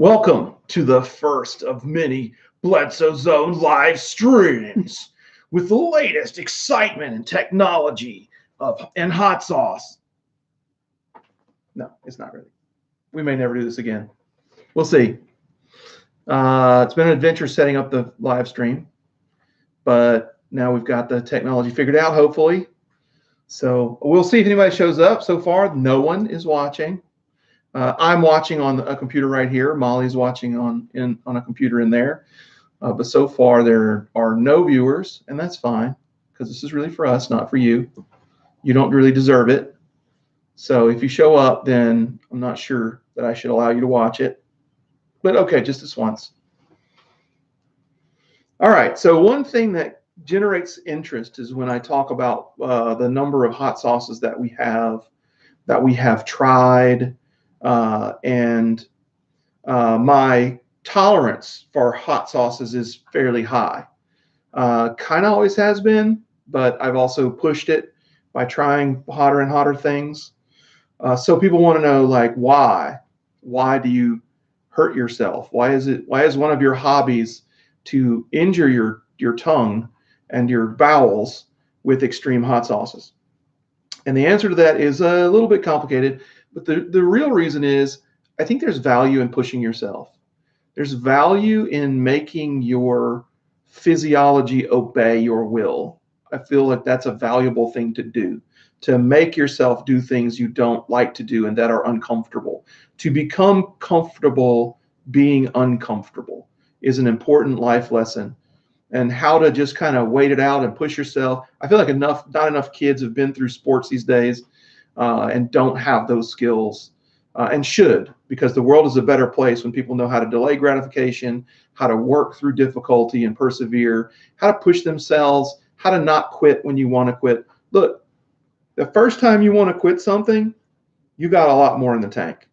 Welcome to the first of many Bledsoe Zone live streams with the latest excitement and technology and hot sauce. No, it's not really. We may never do this again. We'll see. It's been an adventure setting up the live stream, but now we've got the technology figured out, hopefully. So we'll see if anybody shows up. So far, no one is watching. I'm watching on a computer right here. Molly's watching on a computer in there. But so far there are no viewers, and that's fine because this is really for us, not for you. You don't really deserve it. So if you show up, then I'm not sure that I should allow you to watch it. But okay, just this once. All right. So one thing that generates interest is when I talk about the number of hot sauces that we have tried. And my tolerance for hot sauces is fairly high. Kind of always has been, but I've also pushed it by trying hotter and hotter things. So people want to know, like, why? Why do you hurt yourself? Why is one of your hobbies to injure your tongue and your bowels with extreme hot sauces? And the answer to that is a little bit complicated. But the real reason is I think there's value in pushing yourself. There's value in making your physiology obey your will. I feel like that's a valuable thing to do, to make yourself do things you don't like to do and that are uncomfortable. To become comfortable being uncomfortable is an important life lesson. And how to just kind of wait it out and push yourself. I feel like not enough kids have been through sports these days and don't have those skills and should, because the world is a better place when people know how to delay gratification, how to work through difficulty and persevere, how to push themselves, how to not quit when you want to quit. Look, the first time you want to quit something, you got a lot more in the tank.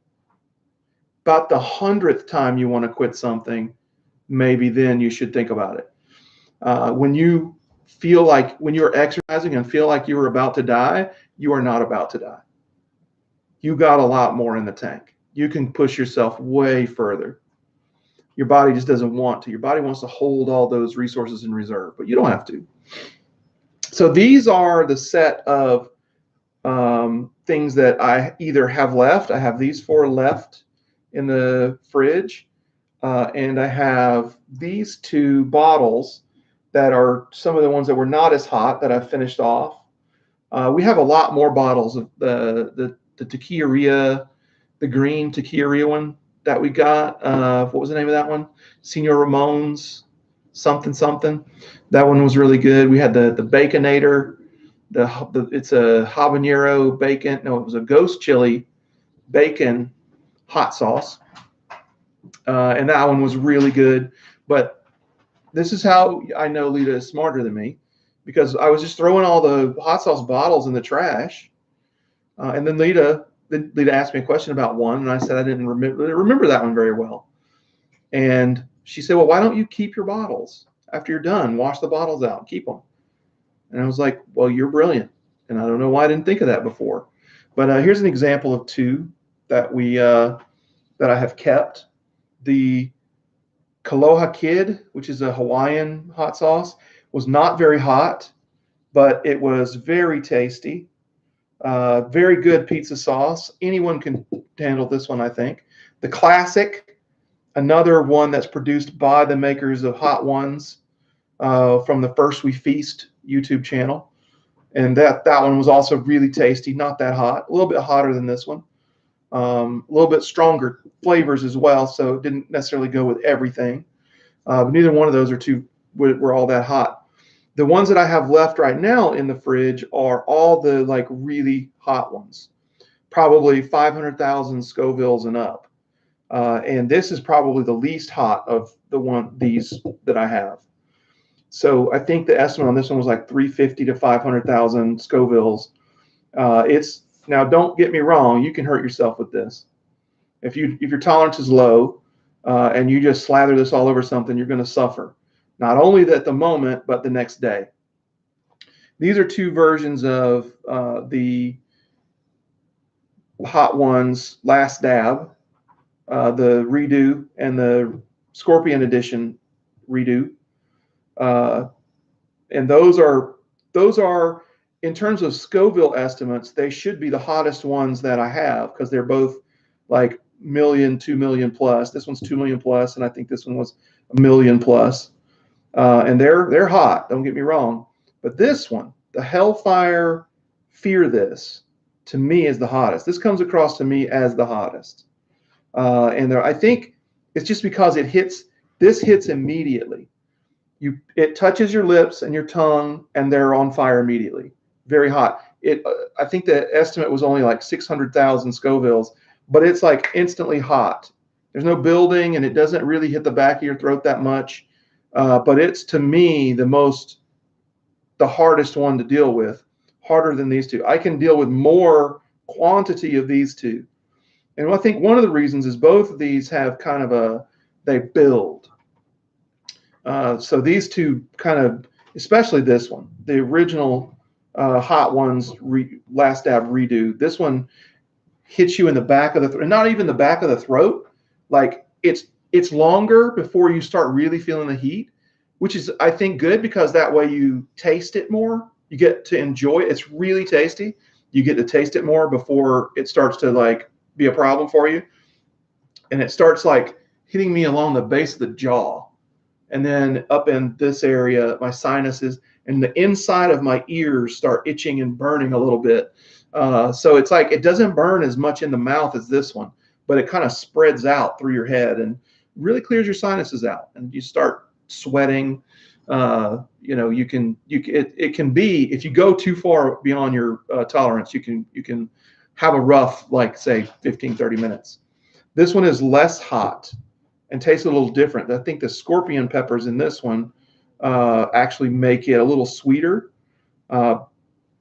About the 100th time you want to quit something, maybe then you should think about it. When you're exercising and feel like you were about to die, you are not about to die. You got a lot more in the tank. You can push yourself way further. Your body just doesn't want to. Your body wants to hold all those resources in reserve, but you don't have to. So these are the set of things that I either have left. I have these 4 left in the fridge, and I have these 2 bottles that are some of the ones that were not as hot that I've finished off. We have a lot more bottles of the Tequila, the green Tequila one that we got. What was the name of that one? Senor Ramon's something. That one was really good. We had the Baconator. It's a habanero bacon. No, it was a ghost chili bacon hot sauce. And that one was really good. But this is how I know Lita is smarter than me, because I was just throwing all the hot sauce bottles in the trash. And then Lita asked me a question about one, and I said I didn't remember that one very well. And she said, well, why don't you keep your bottles? After you're done, wash the bottles out, keep them. And I was like, well, you're brilliant. And I don't know why I didn't think of that before. But here's an example of 2 that that I have kept. The Kaloha Kid, which is a Hawaiian hot sauce, was not very hot, but it was very tasty. Very good pizza sauce. Anyone can handle this one, I think. The Classic, another one that's produced by the makers of Hot Ones from the First We Feast YouTube channel. And that one was also really tasty, not that hot, a little bit hotter than this one. A little bit stronger flavors as well, so it didn't necessarily go with everything. But neither one of those were all that hot. The ones that I have left right now in the fridge are all the like really hot ones, probably 500,000 Scovilles and up. And this is probably the least hot of these that I have. So I think the estimate on this one was like 350 to 500,000 Scovilles. Now, don't get me wrong, you can hurt yourself with this. If your tolerance is low and you just slather this all over something, you're going to suffer. Not only at the moment, but the next day. These are 2 versions of the Hot Ones Last Dab. the redo and the Scorpion Edition redo. And those are in terms of Scoville estimates, they should be the hottest ones that I have because they're both like million, 2 million plus. This one's 2 million plus, and I think this one was 1 million plus. And they're hot. Don't get me wrong, but this one, the Hellfire Fear This, to me is the hottest. This comes across to me as the hottest, and I think it's just because it hits. This hits immediately. It touches your lips and your tongue, and they're on fire immediately. Very hot. I think the estimate was only like 600,000 Scovilles, but it's like instantly hot. There's no building, and it doesn't really hit the back of your throat that much. But it's, to me, the hardest one to deal with, harder than these two. I can deal with more quantity of these two. And I think one of the reasons is both of these have kind of they build. So these two kind of, especially this one, the original Hot Ones Last Dab redo, this one hits you in the back of the throat, not even the back of the throat. Like it's longer before you start really feeling the heat, which is, I think, good because that way you taste it more. You get to enjoy it. It's really tasty. You get to taste it more before it starts to like be a problem for you. And it starts like hitting me along the base of the jaw. And then up in this area, my sinuses and the inside of my ears start itching and burning a little bit. So it's like it doesn't burn as much in the mouth as this one, but it kind of spreads out through your head and really clears your sinuses out. And you start sweating. It can be, if you go too far beyond your tolerance, you can have a rough, like say 15, 30 minutes. This one is less hot and tastes a little different. I think the scorpion peppers in this one actually make it a little sweeter, but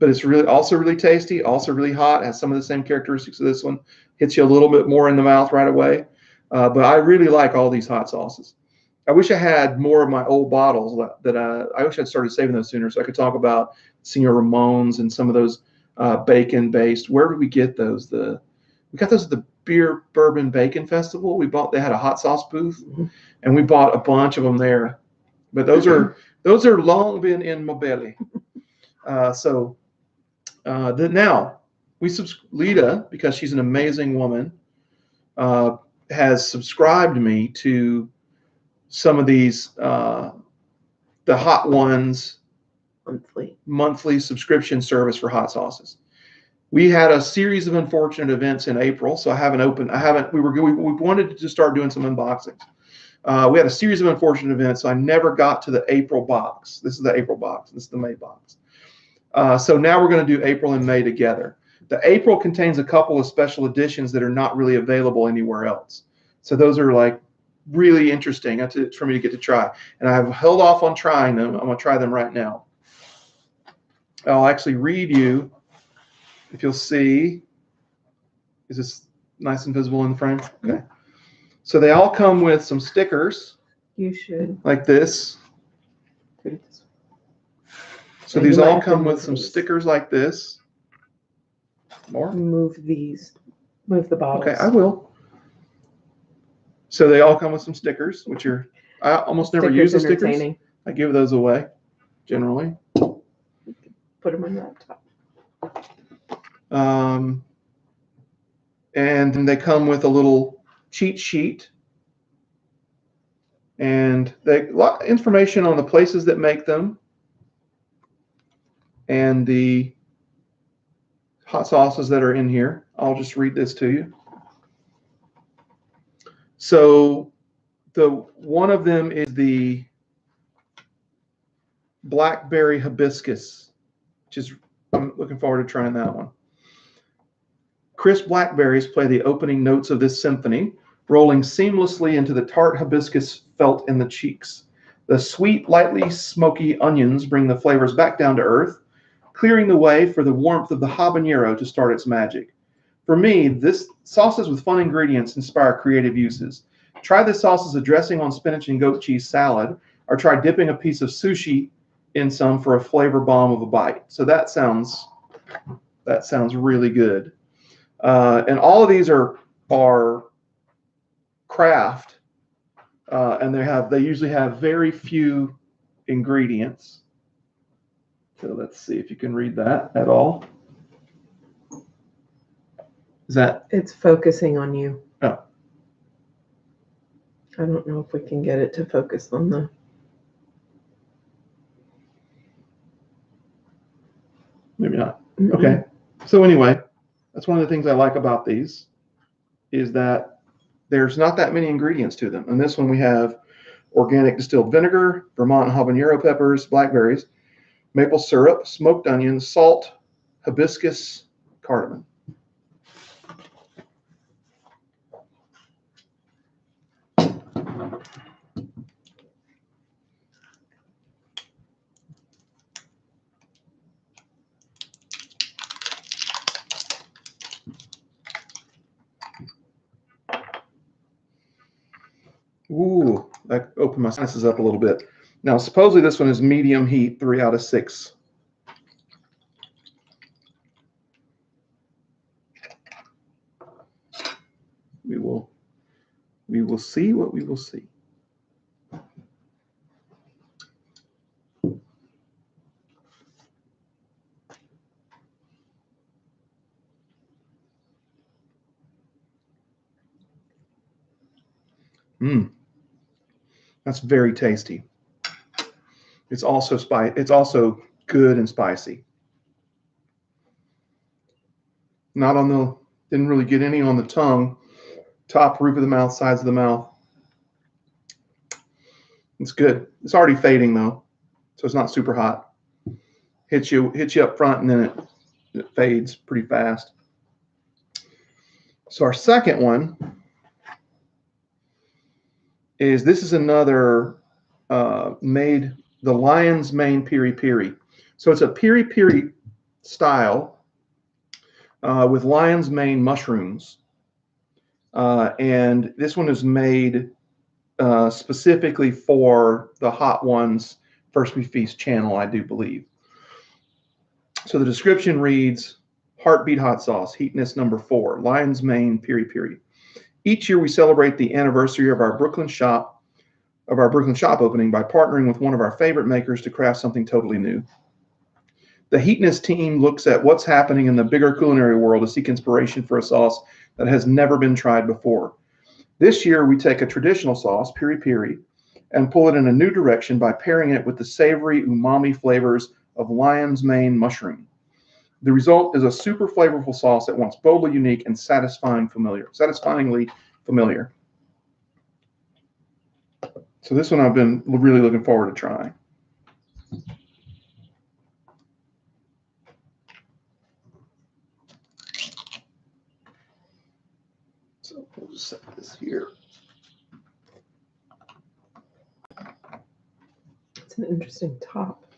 it's also really tasty, also really hot, has some of the same characteristics of this one, hits you a little bit more in the mouth right away. But I really like all these hot sauces. I wish I had more of my old bottles I wish I'd started saving those sooner so I could talk about Senor Ramon's and some of those bacon-based. Where did we get those? We got those at the Beer Bourbon Bacon Festival. They had a hot sauce booth, and we bought a bunch of them there. But those are long been in my belly. Now Lita, because she's an amazing woman, has subscribed me to some of these the Hot Ones monthly subscription service for hot sauces. We had a series of unfortunate events in April, so we wanted to start doing some unboxings. We had a series of unfortunate events, so I never got to the April box. This is the April box. This is the May box. So now we're going to do April and May together. The April contains a couple of special editions that are not really available anywhere else. So those are like really interesting for me to get to try. And I've held off on trying them. I'm going to try them right now. I'll actually read you. If you'll see, is this nice and visible in the frame? Okay. So they all come with some stickers. You should. Like this. So these all come with some stickers like this. More? Move the bottles. Okay, I will. So they all come with some stickers, which I almost never use the stickers. I give those away, generally. Put them on your laptop. And they come with a little cheat sheet, and a lot of information on the places that make them and the hot sauces that are in here. I'll just read this to you. So one of them is the Blackberry Hibiscus, I'm looking forward to trying that one. Crisp blackberries play the opening notes of this symphony, rolling seamlessly into the tart hibiscus felt in the cheeks. The sweet, lightly smoky onions bring the flavors back down to earth, clearing the way for the warmth of the habanero to start its magic. For me, this sauces with fun ingredients inspire creative uses. Try this sauce as a dressing on spinach and goat cheese salad, or try dipping a piece of sushi in some for a flavor bomb of a bite. So that sounds really good. And all of these are craft, and they usually have very few ingredients. So let's see if you can read that at all. Is that? It's focusing on you. Oh. I don't know if we can get it to focus on the. Maybe not. Mm-mm. Okay. So anyway, that's one of the things I like about these is that there's not that many ingredients to them. And this one we have organic distilled vinegar, Vermont habanero peppers, blackberries, maple syrup, smoked onions, salt, hibiscus, cardamom. Ooh, that opened my sinuses up a little bit. Now, supposedly this one is medium heat, 3 out of 6. We will see what we will see. That's very tasty. It's also It's also good and spicy. Not on the. Didn't really get any on the tongue, top, roof of the mouth, sides of the mouth. It's good. It's already fading though, so it's not super hot. Hits you up front, and then it fades pretty fast. So our second one is another made the Lion's Mane Piri Piri. So it's a piri piri style with lion's mane mushrooms, and this one is made specifically for the Hot Ones First We Feast channel, I do believe. So the description reads: Heartbeat hot sauce, heatness number 4, lion's mane piri piri. Each year we celebrate the anniversary of our Brooklyn shop opening by partnering with one of our favorite makers to craft something totally new. The Heatness team looks at what's happening in the bigger culinary world to seek inspiration for a sauce that has never been tried before. This year, we take a traditional sauce, piri piri, and pull it in a new direction by pairing it with the savory umami flavors of lion's mane mushroom. The result is a super flavorful sauce that wants boldly unique and satisfyingly familiar. So this one I've been really looking forward to trying. So we'll just set this here. It's an interesting top.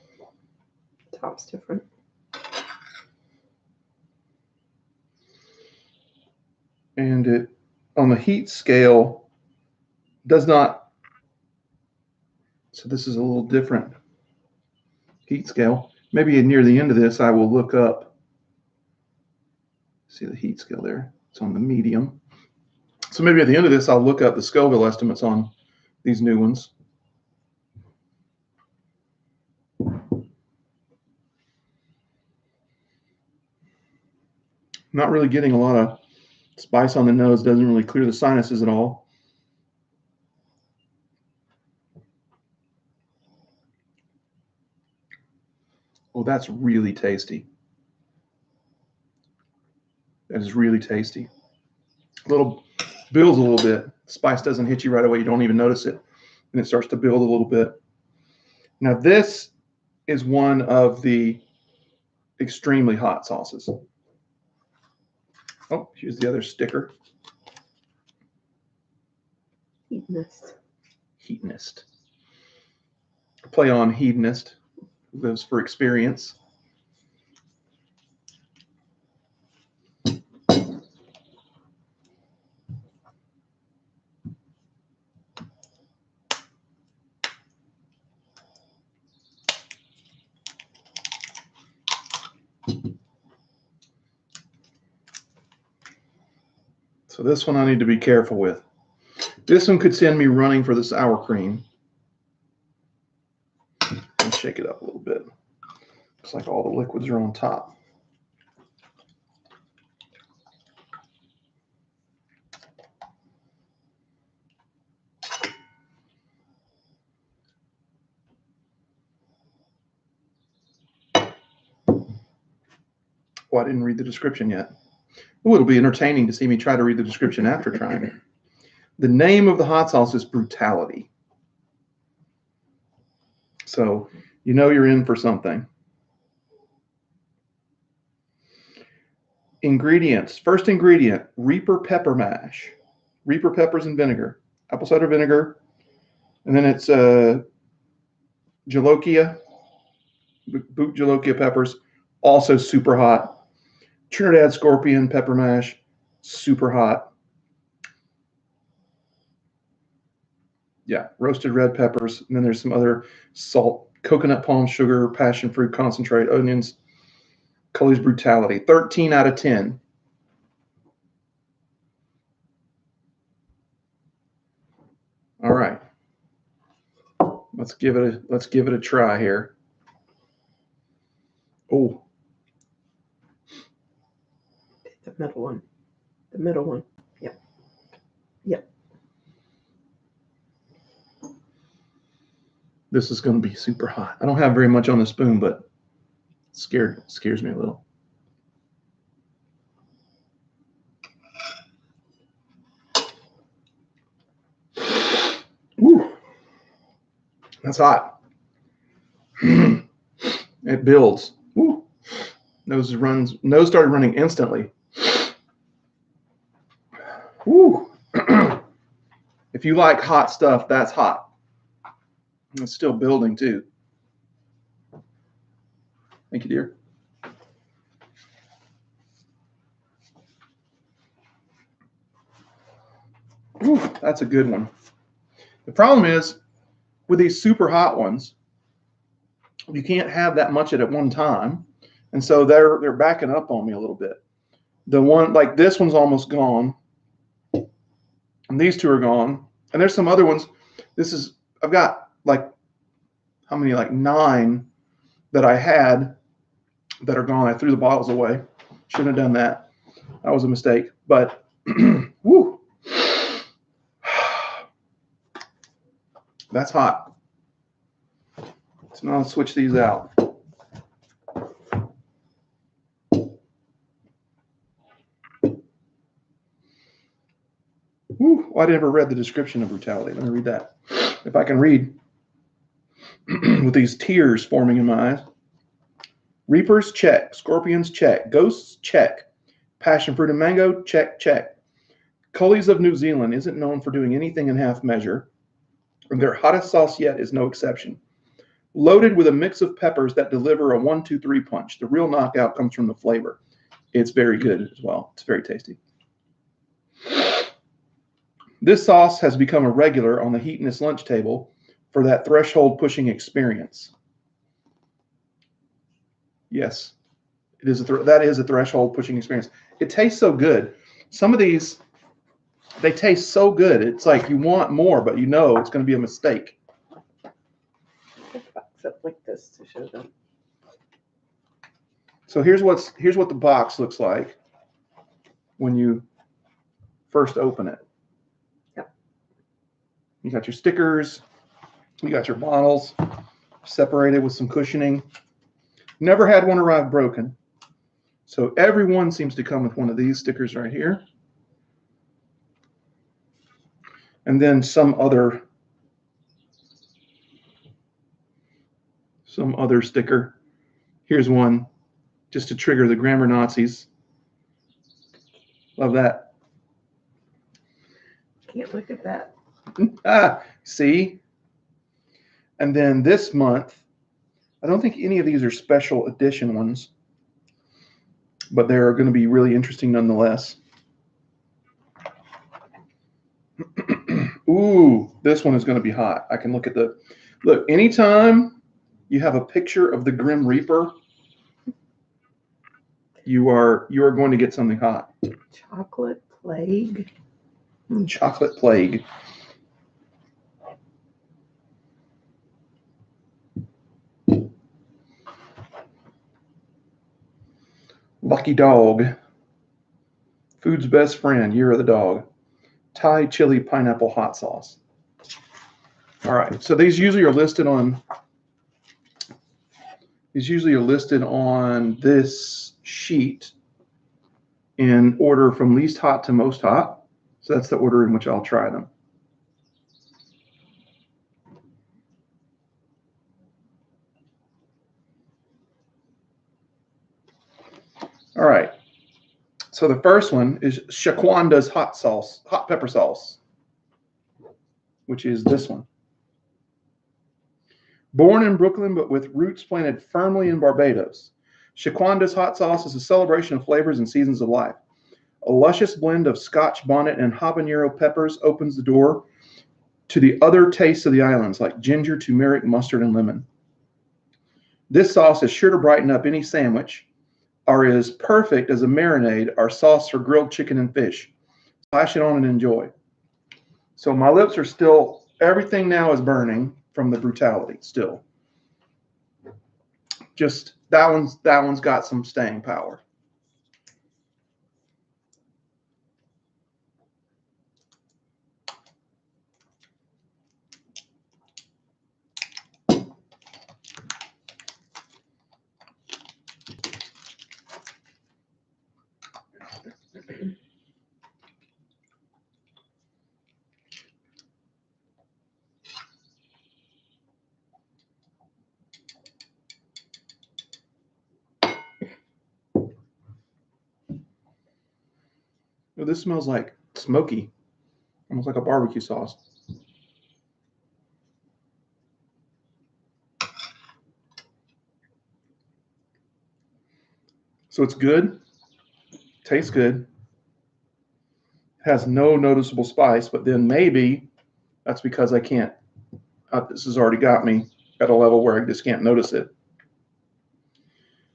Top's different. And it, on the heat scale, does not. So this is a little different heat scale. Maybe near the end of this, I will look up. See the heat scale there. It's on the medium. So maybe at the end of this, I'll look up the Scoville estimates on these new ones. Not really getting a lot of spice on the nose. Doesn't really clear the sinuses at all. Oh, that's really tasty. That is really tasty. Little builds a little bit. Spice doesn't hit you right away. You don't even notice it. And it starts to build a little bit. Now this is one of the extremely hot sauces. Oh, here's the other sticker. Hedonist. Hedonist. Play on hedonist. Lives for experience. So this one I need to be careful with. This one could send me running for the sour cream. And shake it up a little bit. Looks like all the liquids are on top. Oh, I didn't read the description yet. Oh, it'll be entertaining to see me try to read the description after trying it. The name of the hot sauce is Brutality. So you know you're in for something. Ingredients. First ingredient, Reaper pepper mash. Reaper peppers and vinegar. Apple cider vinegar. And then it's Jolokia, boot Jolokia peppers, also super hot. Trinidad Scorpion pepper mash, super hot. Yeah, roasted red peppers. And then there's some other salt, coconut palm sugar, passion fruit concentrate, onions, Cully's Brutality. 13 out of 10. All right. Let's give it a try here. Oh. The middle one. The middle one. Yep. Yep. This is going to be super hot. I don't have very much on the spoon, but it scares me a little. Woo. That's hot. It builds. Woo. Nose started running instantly. Woo. If you like hot stuff, that's hot. It's still building too. Thank you, dear. Ooh, that's a good one. The problem is with these super hot ones, you can't have that much at one time, and so they're backing up on me a little bit. The one like this one's almost gone, and these two are gone, and there's some other ones. I've got like how many, like 9 that I had that are gone. I threw the bottles away. Shouldn't have done that. That was a mistake. But woo, that's hot. So now let's switch these out. Woo, well, I never read the description of Brutality. Let me read that. If I can read. With these tears forming in my eyes. Reapers, check. Scorpions, check. Ghosts, check. Passion fruit and mango, check, check. Cully's of New Zealand isn't known for doing anything in half measure, and their hottest sauce yet is no exception. Loaded with a mix of peppers that deliver a 1-2-3 punch. The real knockout comes from the flavor. It's very good as well. It's very tasty. This sauce has become a regular on the Heatonist lunch table for that threshold pushing experience. Yes, it is that is a threshold pushing experience. It tastes so good. Some of these, they taste so good. It's like you want more, but you know it's going to be a mistake. Except like this to show them. So here's what the box looks like when you first open it. Yep. You got your stickers. You got your bottles separated with some cushioning. Never had one arrive broken. So everyone seems to come with one of these stickers right here. And then some other sticker. Here's one just to trigger the grammar Nazis. Love that. Can't look at that. See? And then this month, I don't think any of these are special edition ones, but they're going to be really interesting nonetheless. Ooh, this one is going to be hot. I can look at look, anytime you have a picture of the Grim Reaper, you are going to get something hot. Chocolate Plague. Chocolate Plague. Lucky Dog, Food's Best Friend, Year of the Dog, Thai Chili Pineapple Hot Sauce. All right, so these usually are listed on this sheet in order from least hot to most hot. So that's the order in which I'll try them. All right. So the first one is Shaquanda's hot pepper sauce, which is this one. Born in Brooklyn, but with roots planted firmly in Barbados, Shaquanda's hot sauce is a celebration of flavors and seasons of life. A luscious blend of Scotch bonnet and habanero peppers opens the door to the other tastes of the islands, like ginger, turmeric, mustard, and lemon. This sauce is sure to brighten up any sandwich, or is perfect as a marinade or sauce for grilled chicken and fish. Splash it on and enjoy. So my lips are still, everything now is burning from the brutality still. Just that one's got some staying power. Oh, this smells like smoky, almost like a barbecue sauce. So it's good, tastes good, has no noticeable spice, but then maybe that's because I can't, this has already got me at a level where I just can't notice it.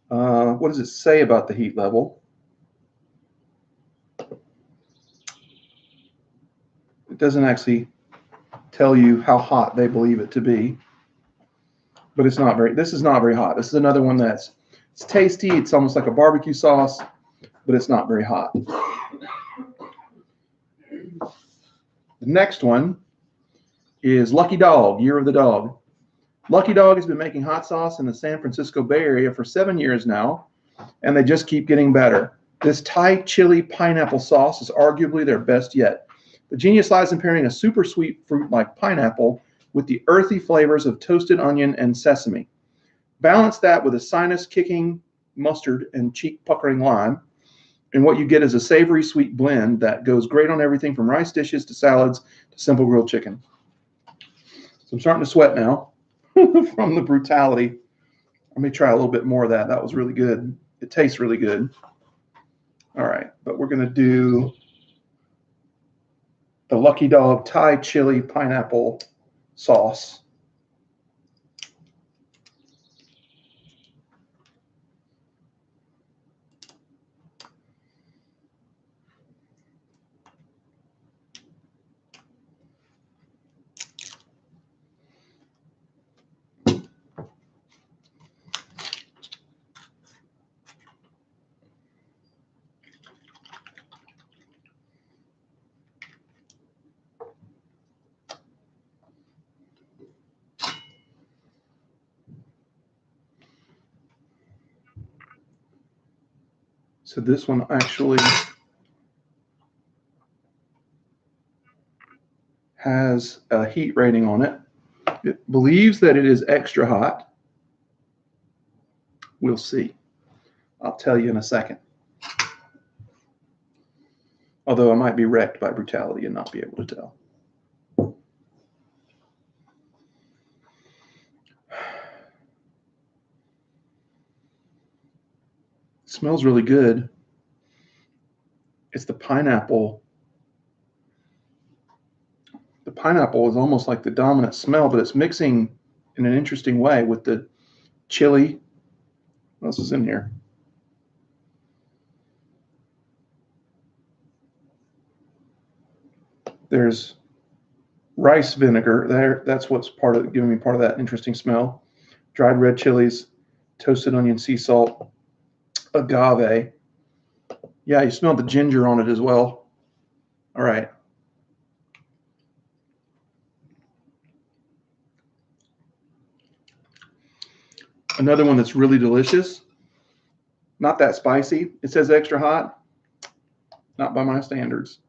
What does it say about the heat level? It doesn't actually tell you how hot they believe it to be, but it's not very, this is not very hot. This is another one it's tasty. It's almost like a barbecue sauce, but it's not very hot. The next one is Lucky Dog, Year of the Dog. Lucky Dog has been making hot sauce in the San Francisco Bay Area for 7 years now, and they just keep getting better. This Thai chili pineapple sauce is arguably their best yet. The genius lies in pairing a super sweet fruit like pineapple with the earthy flavors of toasted onion and sesame. Balance that with a sinus-kicking mustard and cheek-puckering lime, and what you get is a savory sweet blend that goes great on everything from rice dishes to salads to simple grilled chicken. So I'm starting to sweat now from the brutality. Let me try a little bit more of that. That was really good. It tastes really good. All right, but we're going to do the Lucky Dog Thai chili pineapple sauce. So this one actually has a heat rating on it. It believes that it is extra hot. We'll see. I'll tell you in a second. Although I might be wrecked by brutality and not be able to tell. It smells really good. It's the pineapple. The pineapple is almost like the dominant smell, but it's mixing in an interesting way with the chili. What else is in here? There's rice vinegar there. That's what's giving me part of that interesting smell. Dried red chilies, toasted onion, sea salt, agave, Yeah, you smell the ginger on it as well. All right. Another one that's really delicious. Not that spicy. It says extra hot. Not by my standards.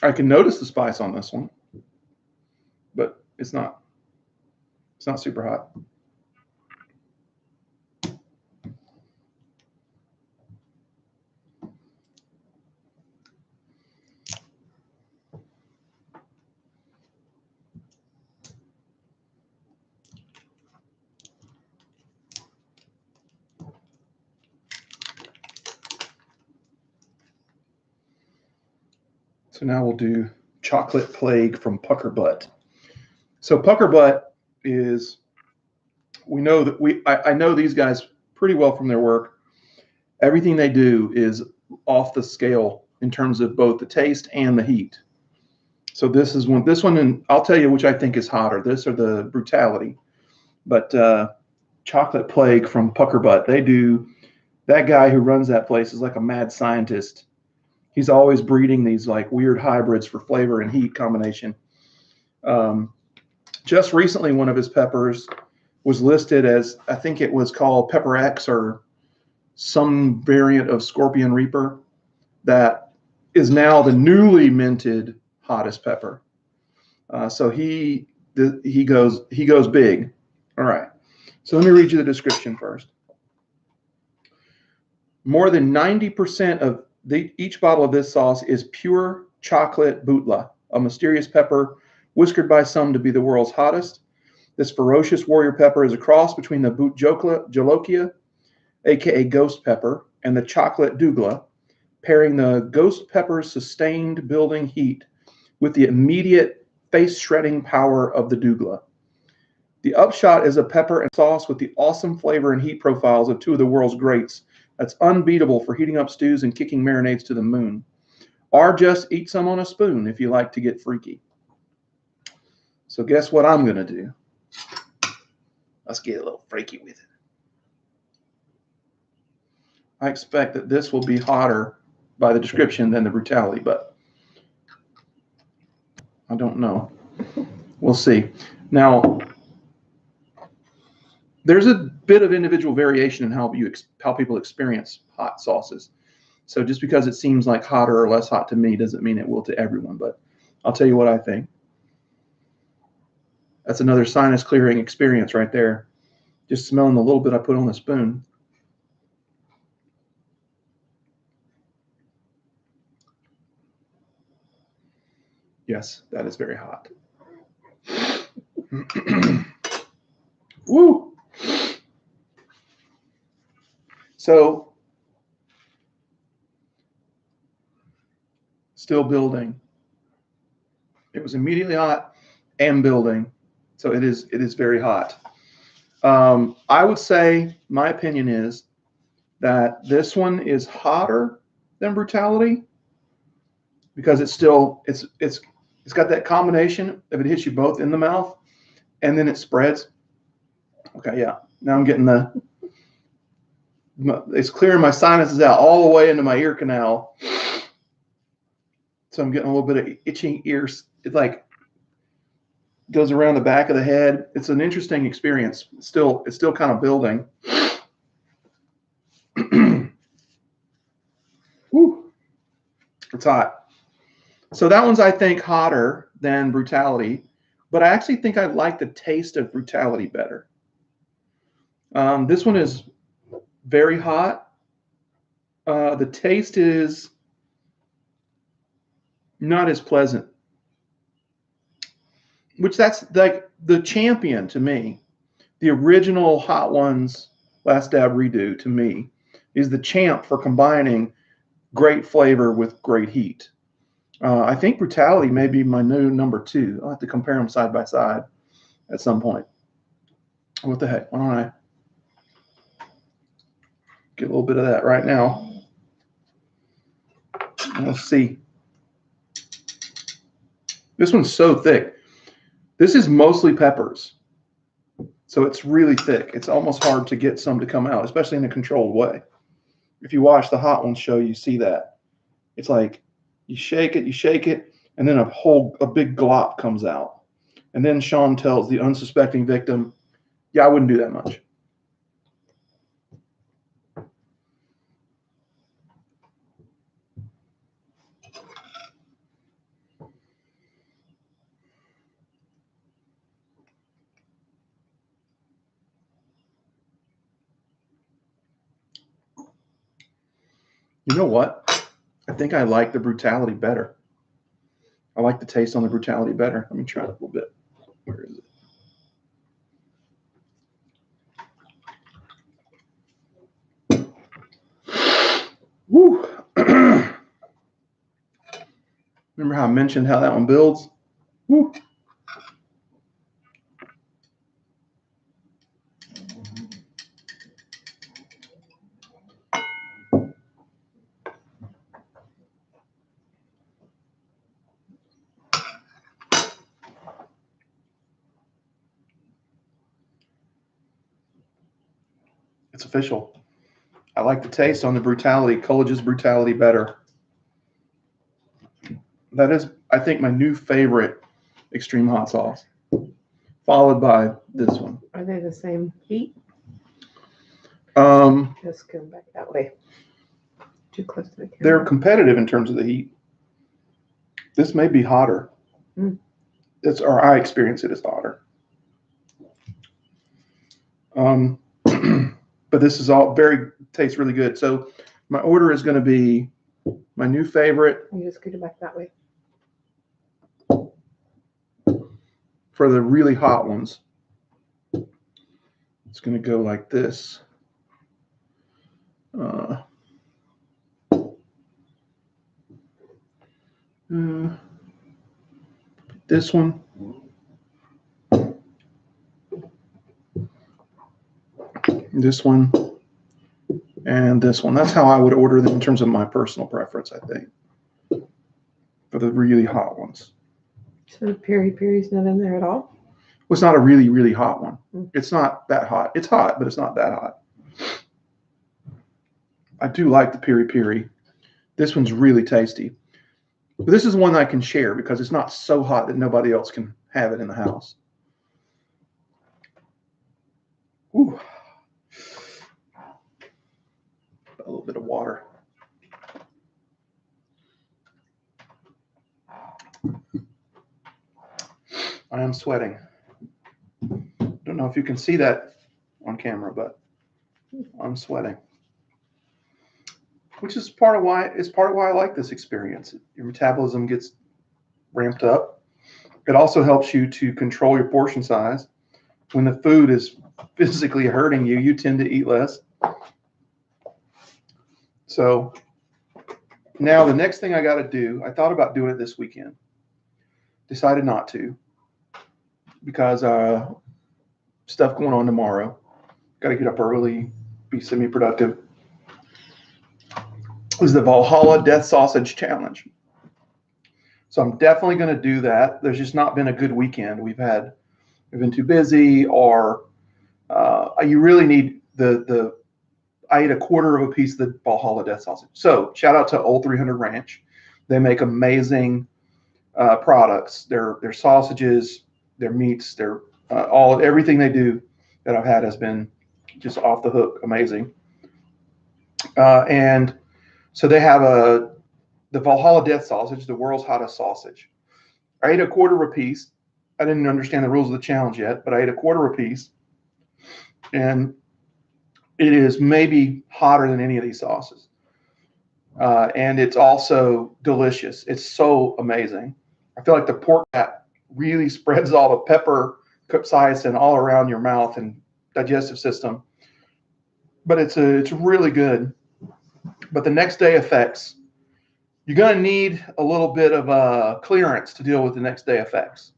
I can notice the spice on this one, but it's not super hot. So now we'll do Chocolate Plague from Pucker Butt. So Pucker Butt is, we know that I know these guys pretty well from their work. Everything they do is off the scale in terms of both the taste and the heat. So this one, and I'll tell you which I think is hotter, this or the Brutality. But Chocolate Plague from Pucker Butt, that guy who runs that place is like a mad scientist. He's always breeding these like weird hybrids for flavor and heat combination. Just recently, one of his peppers was listed as, I think it was called Pepper X or some variant of Scorpion Reaper, that is now the newly minted hottest pepper. So he goes big. All right. So let me read you the description first. More than 90% of each bottle of this sauce is pure chocolate butla, a mysterious pepper whiskered by some to be the world's hottest. This ferocious warrior pepper is a cross between the Boot Jolokia, aka ghost pepper, and the chocolate dougla, pairing the ghost pepper's sustained building heat with the immediate face-shredding power of the dougla. The upshot is a pepper and sauce with the awesome flavor and heat profiles of two of the world's greats. That's unbeatable for heating up stews and kicking marinades to the moon. Or just eat some on a spoon if you like to get freaky. So guess what I'm going to do? Let's get a little freaky with it. I expect that this will be hotter by the description than the Brutality, but I don't know. We'll see. Now, there's a bit of individual variation in how people experience hot sauces. So just because it seems like hotter or less hot to me doesn't mean it will to everyone, but I'll tell you what I think. That's another sinus clearing experience right there. Just smelling the little bit I put on the spoon. Yes, that is very hot. Woo! So, still building. It was immediately hot and building. So it is very hot. I would say my opinion is that this one is hotter than Brutality because it's got that combination of it hits you both in the mouth and then it spreads. Okay, yeah. Now I'm getting it's clearing my sinuses out all the way into my ear canal. So I'm getting a little bit of itching ears. It like goes around the back of the head. It's an interesting experience. It's still kind of building. Woo. It's hot. So that one's, I think, hotter than Brutality, but I actually think I like the taste of Brutality better. This one is very hot. The taste is not as pleasant, which that's like the champion to me. The original Hot Ones Last Dab Redo to me is the champ for combining great flavor with great heat. I think Brutality may be my new number 2. I'll have to compare them side by side at some point. What the heck? Why don't I get a little bit of that right now? Let's see. This one's so thick. This is mostly peppers. So it's really thick. It's almost hard to get some to come out, especially in a controlled way. If you watch the hot ones show, you see that. It's like you shake it, and then a big glop comes out. And then Sean tells the unsuspecting victim, yeah, I wouldn't do that much. You know what? I think I like the brutality better. I like the taste on the brutality better. Let me try it a little bit. Where is it? Woo! Remember how I mentioned how that one builds? Woo! It's official. I like the taste on the brutality, Coolidge's brutality better. That is, I think, my new favorite extreme hot sauce, followed by this one. Are they the same heat? Just go back that way. Too close to the camera. They're competitive in terms of the heat. This may be hotter. Or I experience it as hotter. But this is all tastes really good. So my order is going to be my new favorite. You just scoot it back that way. For the really hot ones, it's going to go like this. This one. This one. And this one. That's how I would order them in terms of my personal preference, I think. For the really hot ones. So the peri-peri's not in there at all? Well, it's not a really, really hot one. It's not that hot. It's hot, but it's not that hot. I do like the peri-peri. This one's really tasty. But this is one I can share because it's not so hot that nobody else can have it in the house. Ooh. A little bit of water. I am sweating. Don't know if you can see that on camera, but I'm sweating. Which is part of why I like this experience. Your metabolism gets ramped up. It also helps you to control your portion size. When the food is physically hurting you, you tend to eat less. So now the next thing I got to do, I thought about doing it this weekend. Decided not to because stuff going on tomorrow. Got to get up early, be semi-productive. Is the Valhalla Death Sausage Challenge. So I'm definitely going to do that. There's just not been a good weekend. We've been too busy, or you really need I ate a quarter of a piece of the Valhalla Death Sausage. So shout out to Old 300 Ranch. They make amazing products. Their sausages, their meats, everything they do that I've had has been just off the hook, amazing. And so they have the Valhalla Death Sausage, the world's hottest sausage. I ate a quarter of a piece. I didn't understand the rules of the challenge yet, but I ate a quarter of a piece. And it is maybe hotter than any of these sauces. And it's also delicious. It's so amazing. I feel like the pork fat really spreads all the pepper, capsaicin all around your mouth and digestive system. But it's really good. But the next day effects, you're going to need a little bit of clearance to deal with the next day effects.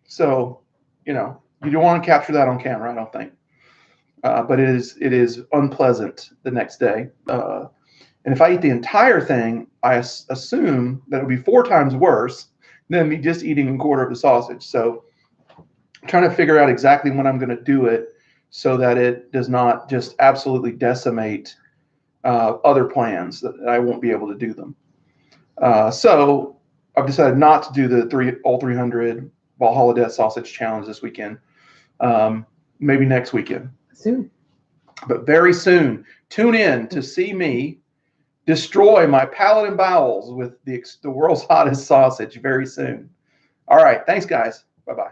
So, you don't want to capture that on camera, I don't think. But it is unpleasant the next day. And if I eat the entire thing, I assume that it would be 4 times worse than me just eating a quarter of the sausage. So trying to figure out exactly when I'm going to do it so that it does not just absolutely decimate other plans that I won't be able to do them. So I've decided not to do the all 300 Valhalla Death Sausage Challenge this weekend. Maybe next weekend. Soon. But very soon, tune in to see me destroy my palate and bowels with the world's hottest sausage very soon. All right. Thanks, guys. Bye-bye.